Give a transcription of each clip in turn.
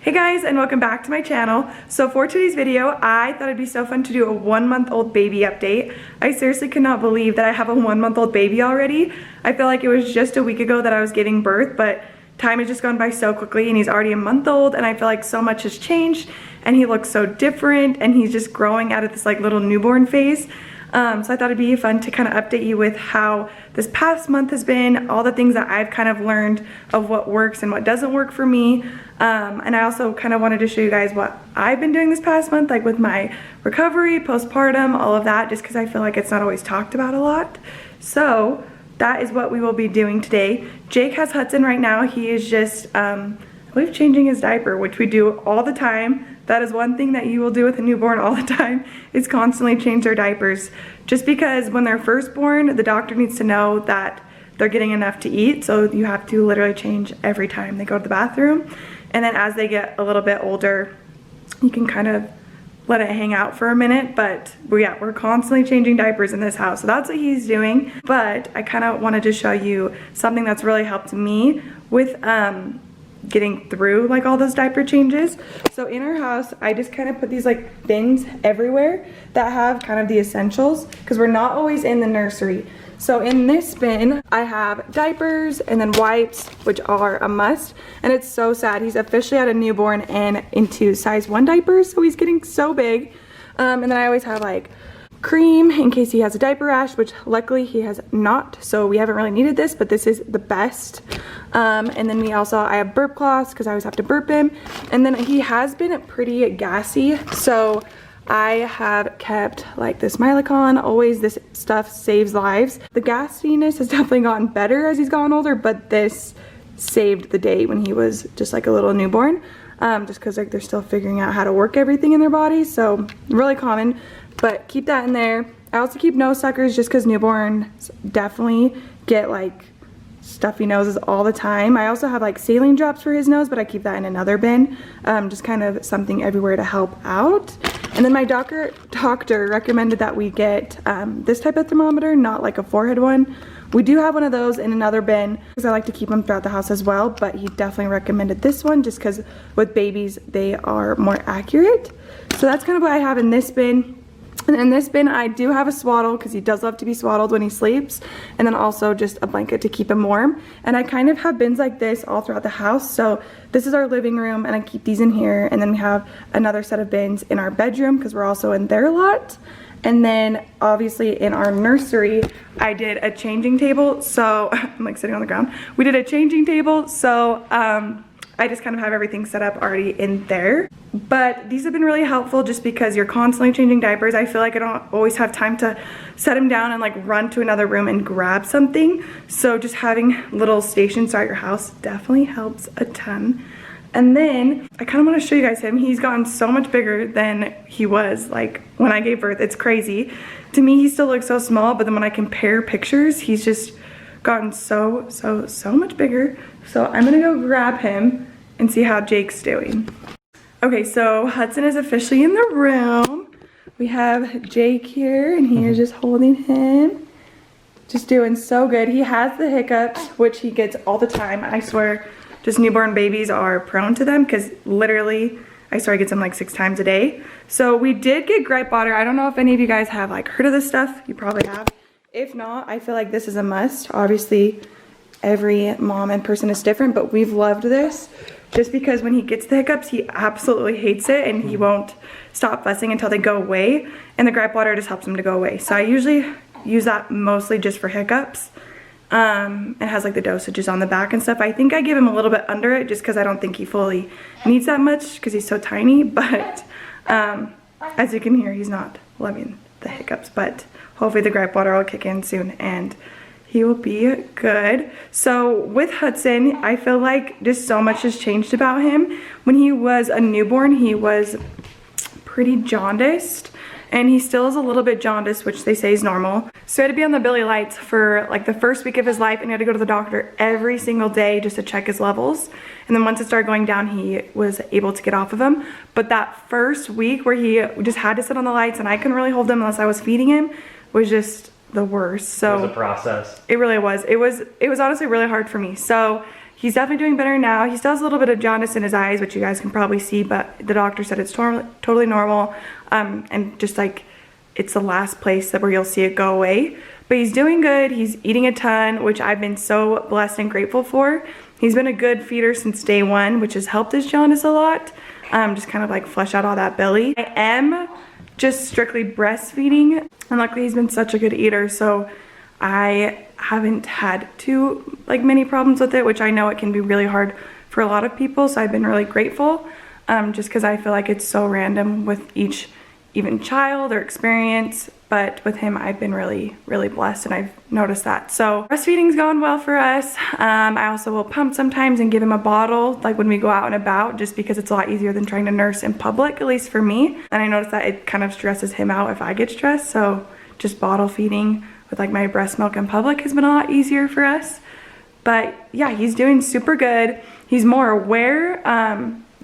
Hey guys, and welcome back to my channel. So for today's video, I thought it'd be so fun to do a 1-month-old baby update. I seriously could not believe that I have a 1-month-old baby already. I feel like it was just a week ago that I was giving birth, but time has just gone by so quickly and he's already a month old, and I feel like so much has changed and he looks so different and he's just growing out of this like little newborn phase. So I thought it'd be fun to kind of update you with how this past month has been, all the things that I've kind of learned of what works and what doesn't work for me. And I also kind of wanted to show you guys what I've been doing this past month, like with my recovery, postpartum, all of that, just because I feel like it's not always talked about a lot. So that is what we will be doing today. Jake has Hudson right now. He is just, I believe, changing his diaper, which we do all the time. That is one thing that you will do with a newborn all the time, is constantly change their diapers. Just because when they're first born, the doctor needs to know that they're getting enough to eat, so you have to literally change every time they go to the bathroom. And then as they get a little bit older, you can kind of let it hang out for a minute, but yeah, we're constantly changing diapers in this house, so that's what he's doing. But I kind of wanted to show you something that's really helped me with getting through like all those diaper changes. So in our house, I just kind of put these like bins everywhere that have kind of the essentials, because we're not always in the nursery. So in this bin, I have diapers and then wipes, which are a must. And it's so sad. He's officially had a newborn and into size 1 diapers, so he's getting so big. And then I always have like cream in case he has a diaper rash, which luckily he has not, so we haven't really needed this, but this is the best. And then I have burp cloths because I always have to burp him. And then he has been pretty gassy, so I have kept like this Mylicon. Always, this stuff saves lives. The gassiness has definitely gotten better as he's gotten older, but this saved the day when he was just like a little newborn, just because like they're still figuring out how to work everything in their body, so really common. But keep that in there. I also keep nose suckers just because newborns definitely get like stuffy noses all the time. I also have like saline drops for his nose, but I keep that in another bin. Just kind of something everywhere to help out. And then my doctor recommended that we get this type of thermometer, not like a forehead one. We do have one of those in another bin because I like to keep them throughout the house as well, but he definitely recommended this one just because with babies, they are more accurate. So that's kind of what I have in this bin. And in this bin, I do have a swaddle because he does love to be swaddled when he sleeps. And then also just a blanket to keep him warm. And I kind of have bins like this all throughout the house. So this is our living room and I keep these in here. And then we have another set of bins in our bedroom because we're also in there a lot. And then obviously in our nursery, I did a changing table. So I'm like sitting on the ground. We did a changing table. So I just kind of have everything set up already in there. But these have been really helpful just because you're constantly changing diapers. I feel like I don't always have time to set him down and like run to another room and grab something. So just having little stations throughout your house definitely helps a ton. And then I kind of want to show you guys him. He's gotten so much bigger than he was like when I gave birth. It's crazy. To me, he still looks so small, but then when I compare pictures, he's just gotten so much bigger. So I'm gonna go grab him and see how Jake's doing. Okay, so Hudson is officially in the room. We have Jake here and he is just holding him. Just doing so good. He has the hiccups, which he gets all the time. I swear, just newborn babies are prone to them because literally, I swear he gets them like 6 times a day. So we did get Gripe Water. I don't know if any of you guys have like heard of this stuff. You probably have. If not, I feel like this is a must. Obviously, every mom and person is different, but we've loved this just because when he gets the hiccups, he absolutely hates it and he won't stop fussing until they go away. And the Gripe Water just helps him to go away. So I usually use that mostly just for hiccups. It has like the dosages on the back and stuff. I think I give him a little bit under it just because I don't think he fully needs that much because he's so tiny. But as you can hear, he's not loving the hiccups. But hopefully the Gripe Water will kick in soon and he will be good. So with Hudson, I feel like just so much has changed about him. When he was a newborn, he was pretty jaundiced. And he still is a little bit jaundiced, which they say is normal. So he had to be on the Billy Lights for like the first week of his life, and he had to go to the doctor every single day just to check his levels. And then once it started going down, he was able to get off of them. But that first week where he just had to sit on the lights and I couldn't really hold him unless I was feeding him was just the worst. So it was a process. It really was. It was honestly really hard for me. So he's definitely doing better now. He still has a little bit of jaundice in his eyes, which you guys can probably see, but the doctor said it's totally normal, and just like it's the last place where you'll see it go away. But he's doing good. He's eating a ton, which I've been so blessed and grateful for. He's been a good feeder since day one, which has helped his jaundice a lot. Just kind of like flush out all that belly. I am just strictly breastfeeding, and luckily he's been such a good eater, so I haven't had too many problems with it, which I know it can be really hard for a lot of people, so I've been really grateful, just because I feel like it's so random with each even child or experience. But with him, I've been really blessed, and I've noticed that. So breastfeeding's going well for us. I also will pump sometimes and give him a bottle like when we go out and about, just because it's a lot easier than trying to nurse in public, at least for me. And I noticed that it kind of stresses him out if I get stressed. So just bottle feeding with like my breast milk in public has been a lot easier for us. But yeah, he's doing super good. He's more aware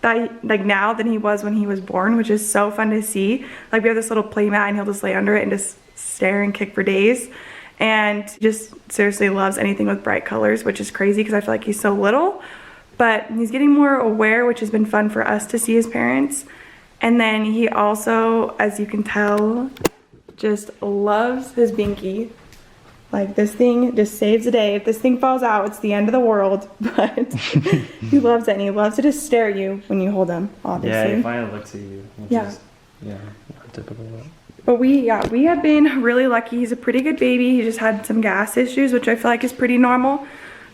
that now than he was when he was born, which is so fun to see. Like we have this little play mat and he'll just lay under it and just stare and kick for days, and just seriously loves anything with bright colors, which is crazy because I feel like he's so little. But he's getting more aware, which has been fun for us to see as parents. And then he also, as you can tell, just loves his binky. Like this thing just saves the day. If this thing falls out, it's the end of the world. But he loves it, and he loves to just stare at you when you hold him, obviously. Yeah, he finally looks at you. Is, typical. But we have been really lucky. He's a pretty good baby. He just had some gas issues, which I feel like is pretty normal.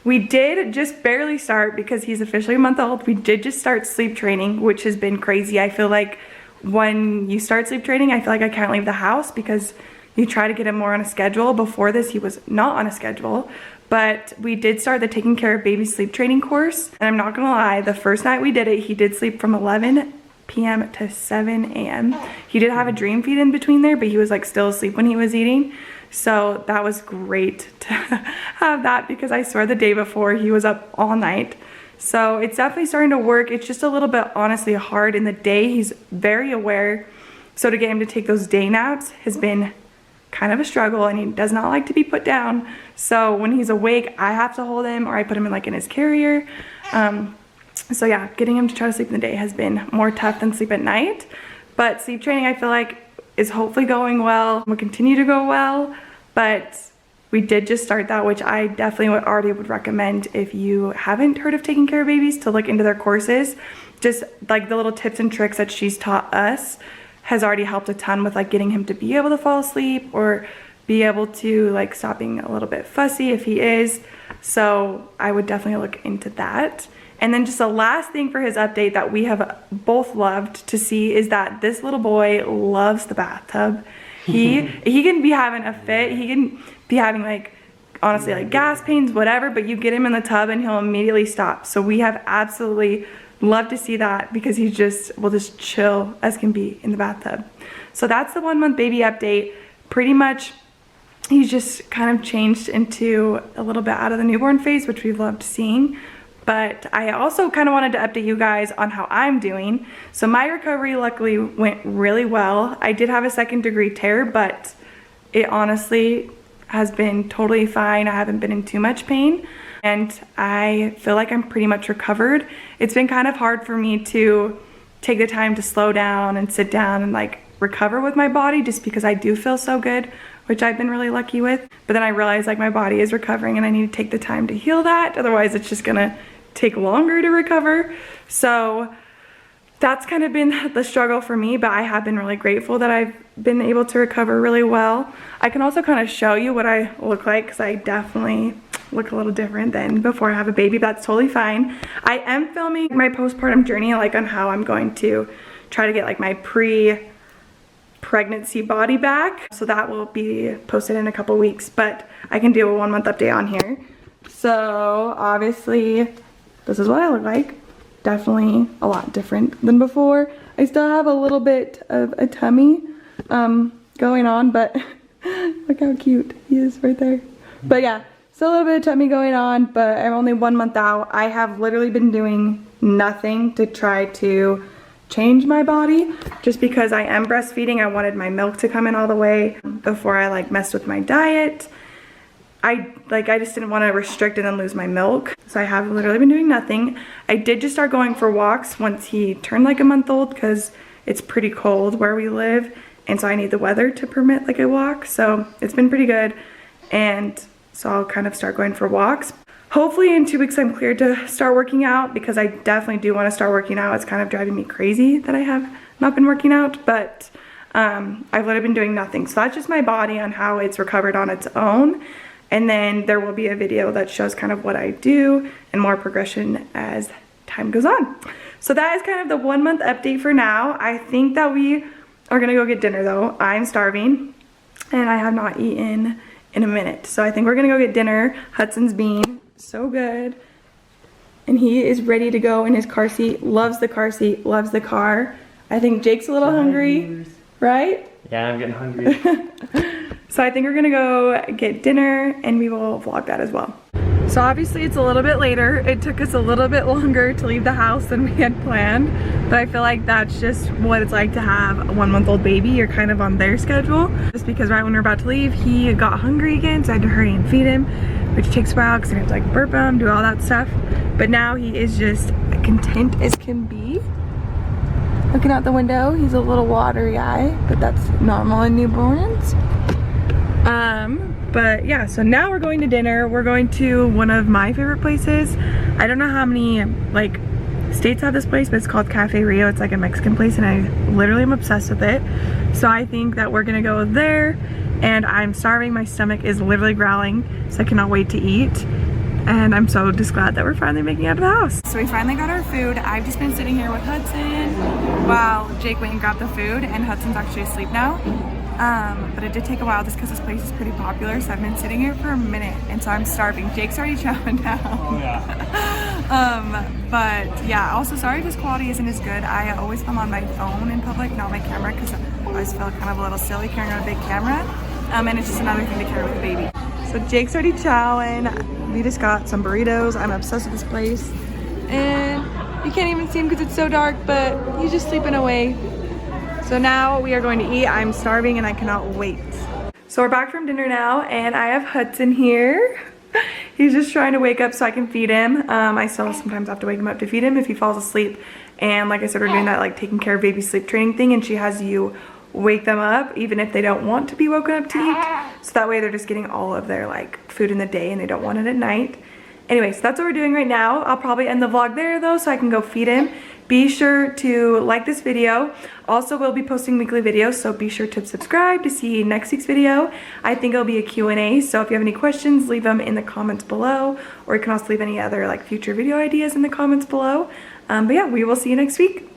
We did just barely start, because he's officially a month old. We did just start sleep training, which has been crazy. I feel like when you start sleep training, I feel like I can't leave the house because you try to get him more on a schedule. Before this, he was not on a schedule, but we did start the Taking Care of Baby sleep training course. And I'm not gonna lie, the first night we did it, he did sleep from 11 p.m. to 7 a.m. He did have a dream feed in between there, but he was like still asleep when he was eating. So that was great to have that, because I swear the day before he was up all night. So it's definitely starting to work. It's just a little bit honestly hard in the day. He's very aware. So to get him to take those day naps has been kind of a struggle, and he does not like to be put down. So when he's awake, I have to hold him, or I put him in like in his carrier. So yeah, getting him to try to sleep in the day has been more tough than sleep at night. But sleep training, I feel like, is hopefully going well, will continue to go well. But we did just start that, which I definitely would recommend if you haven't heard of Taking Care of Babies, to look into their courses. Just like the little tips and tricks that she's taught us has already helped a ton with like getting him to be able to fall asleep, or be able to like stop being a little bit fussy if he is. So I would definitely look into that. And then just the last thing for his update that we have both loved to see is that this little boy loves the bathtub. He can be having a fit. He can be having like, honestly, like gas pains, whatever, but you get him in the tub and he'll immediately stop. So we have absolutely loved to see that, because he will just chill as can be in the bathtub. So that's the 1 month baby update. Pretty much he's just kind of changed into a little bit out of the newborn phase, which we've loved seeing. But I also kind of wanted to update you guys on how I'm doing. So my recovery luckily went really well. I did have a 2nd-degree tear, but it honestly has been totally fine. I haven't been in too much pain, and I feel like I'm pretty much recovered. It's been kind of hard for me to take the time to slow down and sit down and like recover with my body, just because I do feel so good, which I've been really lucky with. But then I realized like my body is recovering and I need to take the time to heal that. Otherwise it's just gonna take longer to recover. So that's kind of been the struggle for me, but I have been really grateful that I've been able to recover really well. I can also kind of show you what I look like, because I definitely look a little different than before I have a baby. But that's totally fine. I am filming my postpartum journey, like on how I'm going to try to get like my pre-pregnancy body back. So that will be posted in a couple weeks, but I can do a 1 month update on here. So obviously this is what I look like. Definitely a lot different than before. I still have a little bit of a tummy going on, but look how cute he is right there. But yeah, still a little bit of tummy going on, but I'm only 1 month out. I have literally been doing nothing to try to change my body, just because I am breastfeeding. I wanted my milk to come in all the way before I like messed with my diet. I just didn't want to restrict and then lose my milk. So I have literally been doing nothing. I did just start going for walks once he turned like a month old because it's pretty cold where we live. And so I need the weather to permit like a walk. So it's been pretty good. And so I'll kind of start going for walks. Hopefully in 2 weeks I'm cleared to start working out because I definitely do want to start working out. It's kind of driving me crazy that I have not been working out, but I've literally been doing nothing. So that's just my body on how it's recovered on its own. And then there will be a video that shows kind of what I do and more progression as time goes on. So that is kind of the 1 month update for now. I think that we are gonna go get dinner though. I'm starving and I have not eaten in a minute. So I think we're gonna go get dinner. Hudson's being so good. And he is ready to go in his car seat. Loves the car seat, loves the car. I think Jake's a little hungry, right? Yeah, I'm getting hungry. So I think we're gonna go get dinner and we will vlog that as well. So obviously it's a little bit later. It took us a little bit longer to leave the house than we had planned, but I feel like that's just what it's like to have a 1 month old baby. You're kind of on their schedule. Just because right when we were about to leave, he got hungry again, so I had to hurry and feed him, which takes a while because I have to like burp him, do all that stuff. But now he is just content as can be. Looking out the window, he's a little watery eye, but that's normal in newborns. But yeah, so now we're going to dinner. We're going to one of my favorite places. I don't know how many like states have this place, but it's called Cafe Rio. It's like a Mexican place and I literally am obsessed with it. So I think that we're gonna go there, and I'm starving. My stomach is literally growling, so I cannot wait to eat. And I'm so just glad that we're finally making it out of the house. So we finally got our food. I've just been sitting here with Hudson while Jake went and grabbed the food, and Hudson's actually asleep now. But it did take a while just because this place is pretty popular, so I've been sitting here for a minute, and so I'm starving. Jake's already chowing down. Oh yeah. But yeah, also sorry if this quality isn't as good. I always film on my phone in public, not my camera, because I always feel kind of a little silly carrying around a big camera. And it's just another thing to carry with a baby. So Jake's already chowing. We just got some burritos. I'm obsessed with this place. And you can't even see him because it's so dark, but he's just sleeping away. So now we are going to eat. I'm starving and I cannot wait. So we're back from dinner now, and I have Hudson here. He's just trying to wake up so I can feed him. I still sometimes have to wake him up to feed him if he falls asleep. And like I said, we're doing that like taking care of baby sleep training thing, and she has you wake them up even if they don't want to be woken up to eat. So that way they're just getting all of their like food in the day and they don't want it at night. Anyway, so that's what we're doing right now. I'll probably end the vlog there though, so I can go feed him. Be sure to like this video. Also, we'll be posting weekly videos, so be sure to subscribe to see next week's video. I think it'll be a Q&A, so if you have any questions, leave them in the comments below, or you can also leave any other like future video ideas in the comments below. But yeah, we will see you next week.